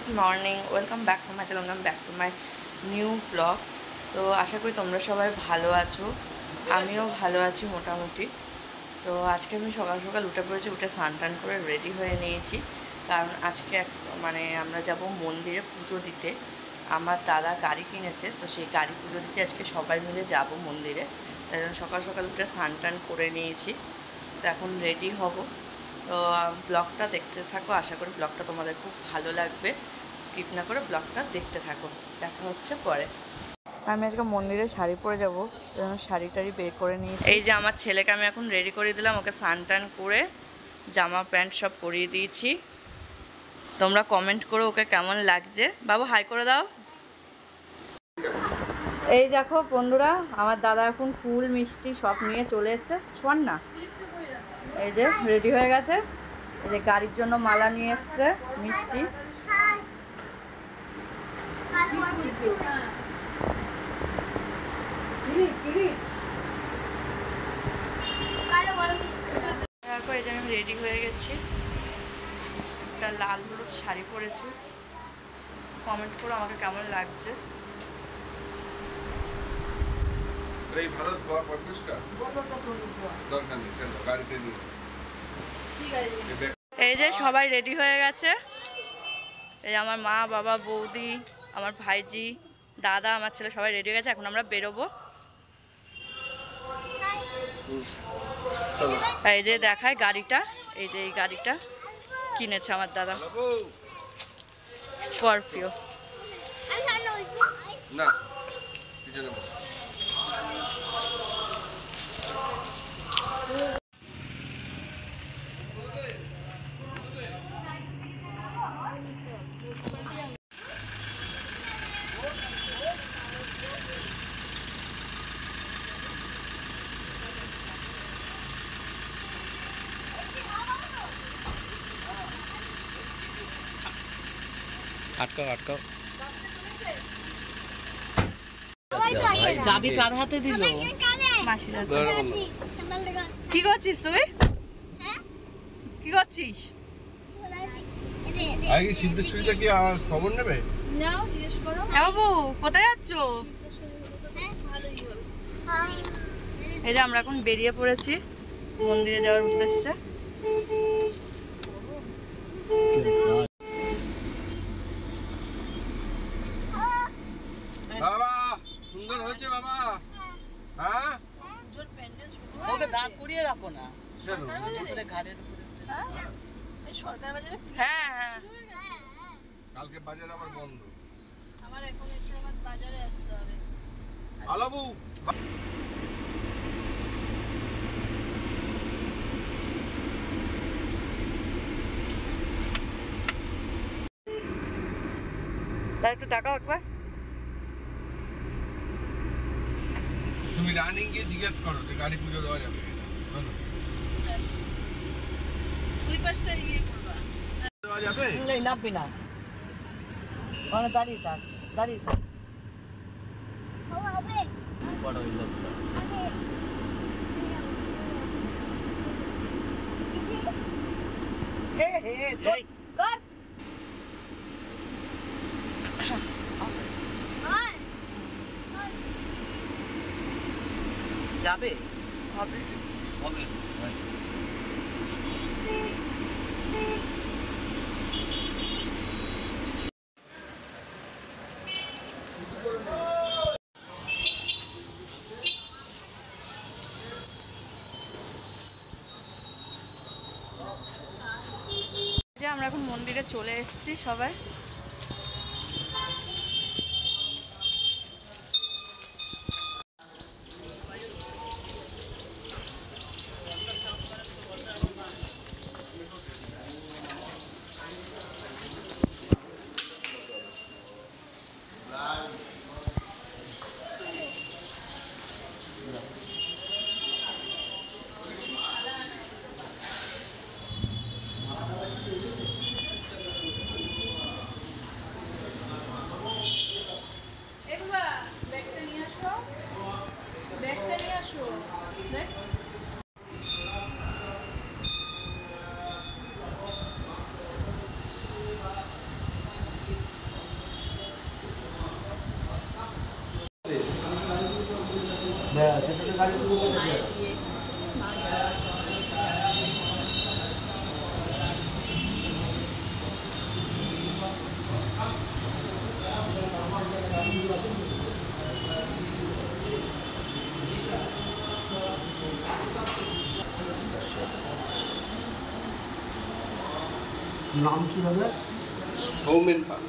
Good morning welcome back to my channel welcome back to my new blog. তো আশা করি তোমরা সবাই ভালো আছো, আমিও ভালো আছি মোটামুটি। তো আজকে আমি সকাল সকাল উঠে পড়েছি, উঠে স্নান টান করে রেডি হয়ে নিয়েছি, কারণ আজকে আমরা যাব মন্দিরে পুজো দিতে। আমার দাদা গাড়ি কিনেছে, তো সেই গাড়ি পুজো দিতে আজকে সবাই মিলে যাব মন্দিরে। তাই জন্য সকাল সকাল উঠে স্নান টান করে নিয়েছি। তো এখন রেডি হব। তো ব্লগটা দেখতে থাকো, আশা করি ব্লগটা তোমাদের খুব ভালো লাগবে। স্কিপ না করে ব্লগটা দেখতে থাকো, দেখা হচ্ছে পরে। আমি আজকে মন্দিরে শাড়ি পরে যাবো, যেন শাড়ি টাড়ি বের করে নিয়েছি। এই যে আমার ছেলেকে আমি এখন রেডি করে দিলাম, ওকে স্নান টান করে জামা প্যান্ট সব পরিয়ে দিয়েছি। তোমরা কমেন্ট করো ওকে কেমন লাগছে। বাবু হাই করে দাও। এই দেখো বন্ধুরা, আমার দাদা এখন ফুল মিষ্টি সব নিয়ে চলে এসছে। শোন না, এই যে রেডি হয়ে গেছে। এই যে গাড়ির জন্য মালা নিয়ে এসছে, মিষ্টি। দেখো এই যে আমি রেডি হয়ে গেছি, একটা লাল হলুদ শাড়ি পরেছি। কমেন্ট করো আমাকে কেমন লাগছে। এই যে সবাই রেডি হয়ে গেছে। এই যে আমার মা, বাবা, বৌদি, আমার ভাইজি, দাদা, আমার ছেলে সবাই রেডি হয়ে গেছে। এখন আমরা বেরোবো। এই যে দেখায় গাড়িটা, এই যে এই গাড়িটা কিনেছে আমার দাদা, স্করপিও। না আটকাও আটকাও। চাবি কার হাতে দিল? মাসির হাতে। কি করছিস তুই? কি করছিস? আগে সিদ্ধেশ্বরীটা কি আমার খবর নেবে? নাও জিজ্ঞেস করো। হ্যাঁ বাবু, কোথায় যাচ্ছ? এই যে আমরা এখন বেরিয়ে পড়েছি মন্দিরে যাওয়ার উদ্দেশ্যে। বাবা সুন্দর হয়েছে বাবা। হ্যাঁ ওকে দাঁড় করিয়ে রাখো না ঘাটের উপরে। সরকার বাজারে। হ্যাঁ হ্যাঁ, কালকে বাজার আবার বন্ধ। আমার এখন এসে আমার বাজারে আসতে হবে। আলাবু তার একটু টাকা একবার। তুমি রানিং গিয়ে জিজ্ঞেস করো যে গাড়ি পুজো দেওয়া যাবে বলো। দুই পাঁচটা ইয়ে করবা দেওয়া যাবে? নেই নাববি না, ওখানে দাঁড়িয়ে থাক, দাঁড়িয়ে থাক। যাবে হবে হবে। যে আমরা এখন মন্দিরে চলে এসেছি সবাই। ব্যাগটা নিয়ে আসো। দেখ সেটাতে গাড়ি পুজো করতে দেয়। নাম কি হবে? সৌমেন পাল।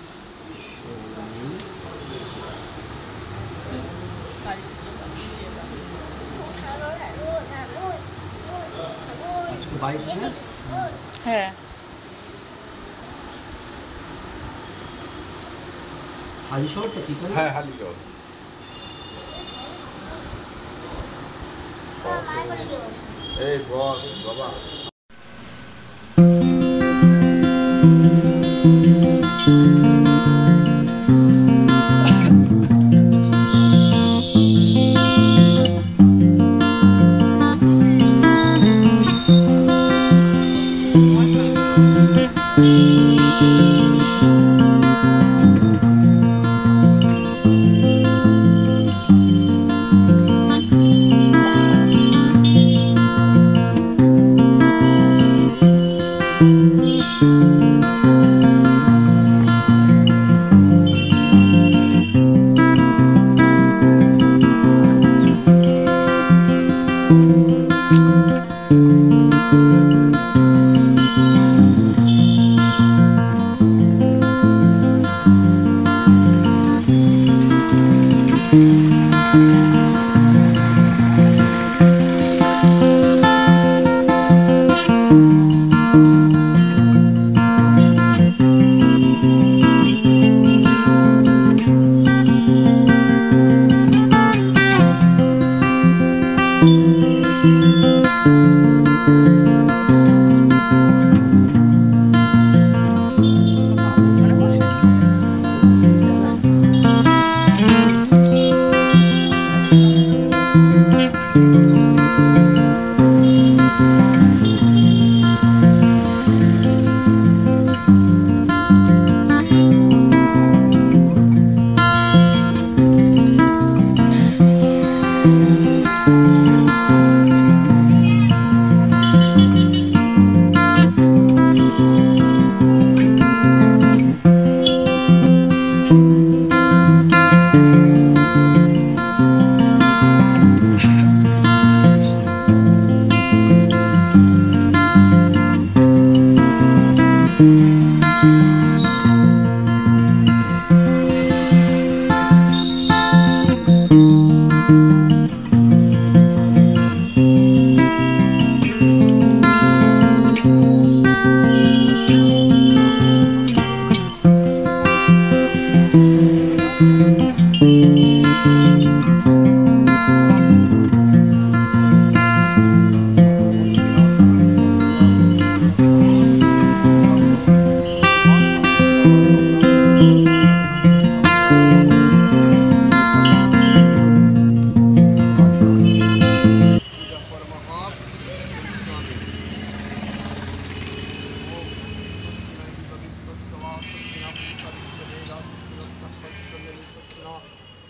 আজকে 22 না? হ্যাঁ হাজি শহরটা ঠিক আছে? হ্যাঁ হালিশহর। এই বস বাবা।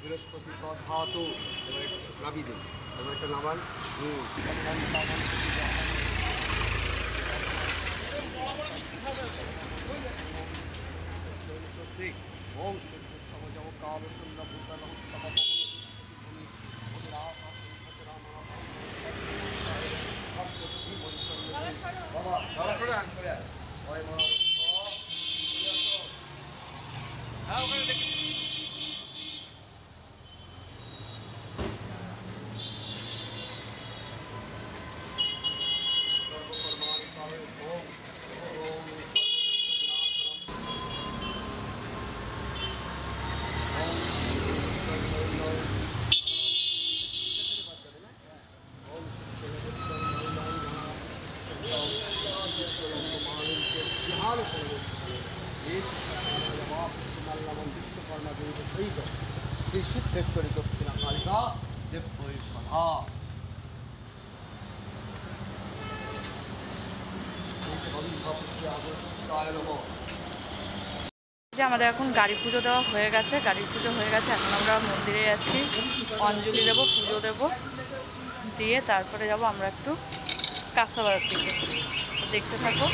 বৃহস্পতি ধাতু এবার নাবি দিন এবার একটা নামান ওম সূর্য সমজম কাল শূন্য ভূতল শ্রী সিদ্ধেশ্বরী দক্ষিণা কালিকা দেবী সভা যে আমাদের এখন গাড়ি পুজো দেওয়া হয়ে গেছে, গাড়ির পুজো হয়ে গেছে। এখন আমরা মন্দিরে যাচ্ছি, অঞ্জলি দেবো, পুজো দেবো, দিয়ে তারপরে যাব আমরা একটু কাঁসাবাড়ার দিকে। দেখতে থাকো।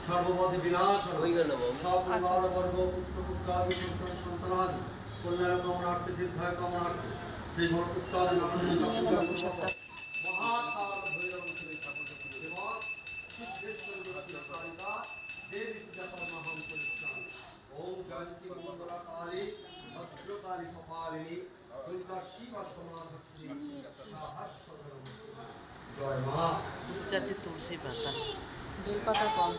সর্বপদে বিনাশ হয়ে গেল সব পরিবার বর্গ পুত্র পুত্রাদি সন্তানাদি কল্যাণ কামনার্থে দীর্ঘায় কামনার্থে শ্রী মহাপুত্রাদি মহাকাল ভৈরব শ্রী ঠাকুর শ্রীমৎ সিদ্ধেশ্বর কালিকা দেবী পূজা মহাম পরিত্রাণ ওম জয়ন্তী মঙ্গলাকালী ভদ্রকালী কপালিনী দুর্গা শিবা সমাধি জয় মা। চারটে তুলসী পাতা, বেলপাতা কম।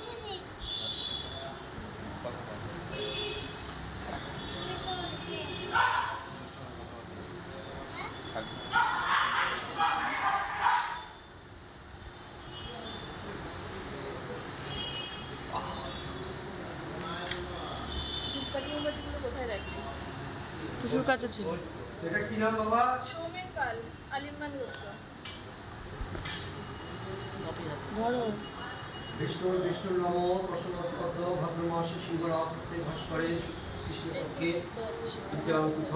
টুসুর কাছে ছিল। এটা কি নাম বাবা? সৌমেন পাল, আলিমান গুপ্তা। ধরো বিষ্ণু বিষ্ণু নম প্রসন্ন ভাদ্র মাসে সিংহরাশে ভাস্করে কৃষ্ণপক্ষে বিদ্যাঙ্কুঠ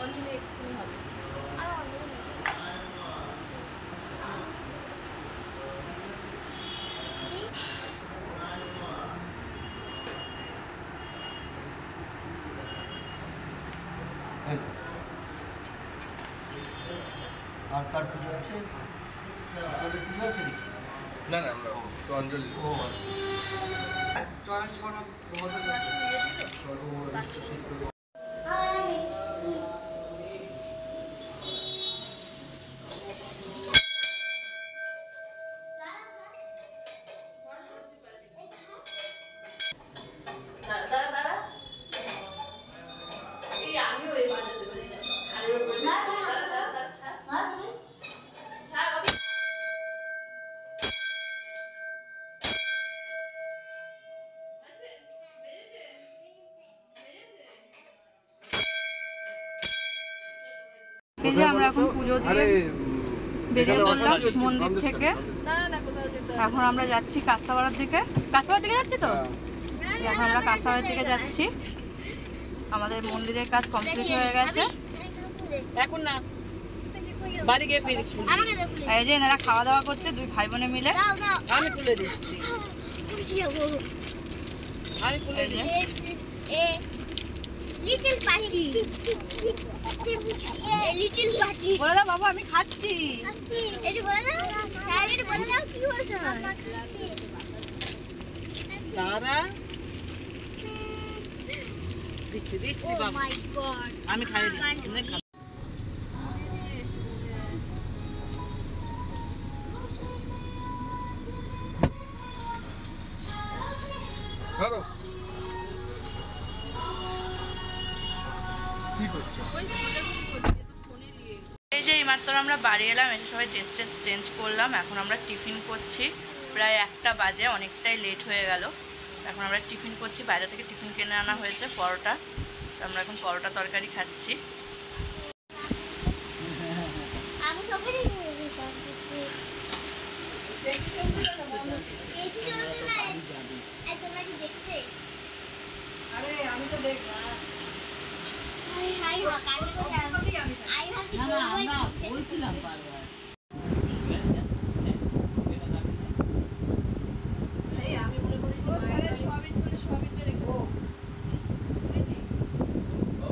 অঞ্জলি এক্ষুনি হবে। আর কার পুজো আছে? আপনাদের পুজো আছে নাকি? না না আমরা তো অঞ্জলি ও চরণ ছড়া সর্বমঙ্গল বিশ্ব সিদ্ধ এই যে আমরা এখন পুজো দিয়ে বেরিয়ে পড়লাম মন্দির থেকে। এখন আমরা যাচ্ছি কাঁসাবাড়ার দিকে। কাঁসাবাড়ার দিকে যাচ্ছি তো, এখন আমরা কাঁসাবাড়ার দিকে যাচ্ছি। আমাদের মন্দিরের কাজ কমপ্লিট হয়ে গেছে। এখন না, বাড়ি গিয়ে ফিরে এই যে এনারা খাওয়া দাওয়া করছে, দুই ভাই বোনে মিলে। আমি তুলে দিচ্ছি, আমি তুলে এই যে লিটল পার্টি, লিটল পার্টি। বলে দাও বাবু আমি খাচ্ছি। এটি বলে দাও, হ্যাঁ এটি বলে দাও কি বলছো? তারা দিচ্ছি দিচ্ছি Oh বাবা, my God! আমি খাইয়ে দিচ্ছি, তুমি খাও। ধরো কি করছো? এই যে এইমাত্র আমরা বাড়ি এলাম, এসে সবাই ড্রেস ট্রেস চেঞ্জ করলাম। এখন আমরা টিফিন করছি, প্রায় 1টা বাজে, অনেকটাই লেট হয়ে গেল। এখন আমরা টিফিন করছি, বাইরে থেকে টিফিন কিনে আনা হয়েছে পরোটা। তো আমরা এখন পরোটা তরকারি খাচ্ছি। আমি তোকে নিয়ে যেতাম এসি চলছে না, তোমরা কি দেখতে? আরে আমি তো দেখবো হাই কালকে তো আই ভাবছি না না, আমরা বলছিলাম বারবার।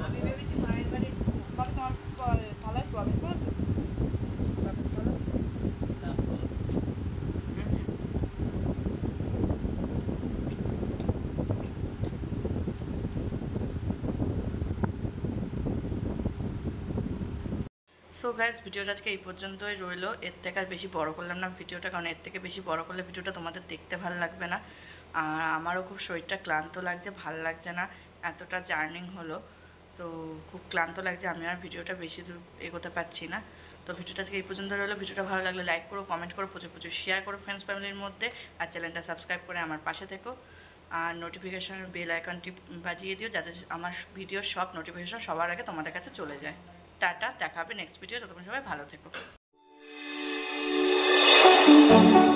আমি ভেবেছি মায়ের বাড়ি বাবা তোমার থালায় সোয়াবিন করেছো? সো গাইস, ভিডিওটা আজকে এই পর্যন্তই রইলো। এর থেকে আর বেশি বড় করলাম না ভিডিওটা, কারণ এর থেকে বেশি বড় করলে ভিডিওটা তোমাদের দেখতে ভালো লাগবে না। আর আমারও খুব শরীরটা ক্লান্ত লাগছে, ভালো লাগছে না, এতটা জার্নিং হলো তো খুব ক্লান্ত লাগছে। আমি আর ভিডিওটা বেশি দূর এগোতে পারছি না। তো ভিডিওটা আজকে এই পর্যন্ত রইলো। ভিডিওটা ভালো লাগলে লাইক করো, কমেন্ট করো, প্রচুর প্রচুর শেয়ার করো ফ্রেন্ডস ফ্যামিলির মধ্যে। আর চ্যানেলটা সাবস্ক্রাইব করে আমার পাশে থেকো। আর নোটিফিকেশনের বেল আইকনটি বাজিয়ে দিও, যাতে আমার ভিডিওর সব নোটিফিকেশন সবার আগে তোমাদের কাছে চলে যায়। টাটা, দেখা হবে নেক্সট ভিডিও। ততক্ষণ সবাই ভালো থেকো। টাটা।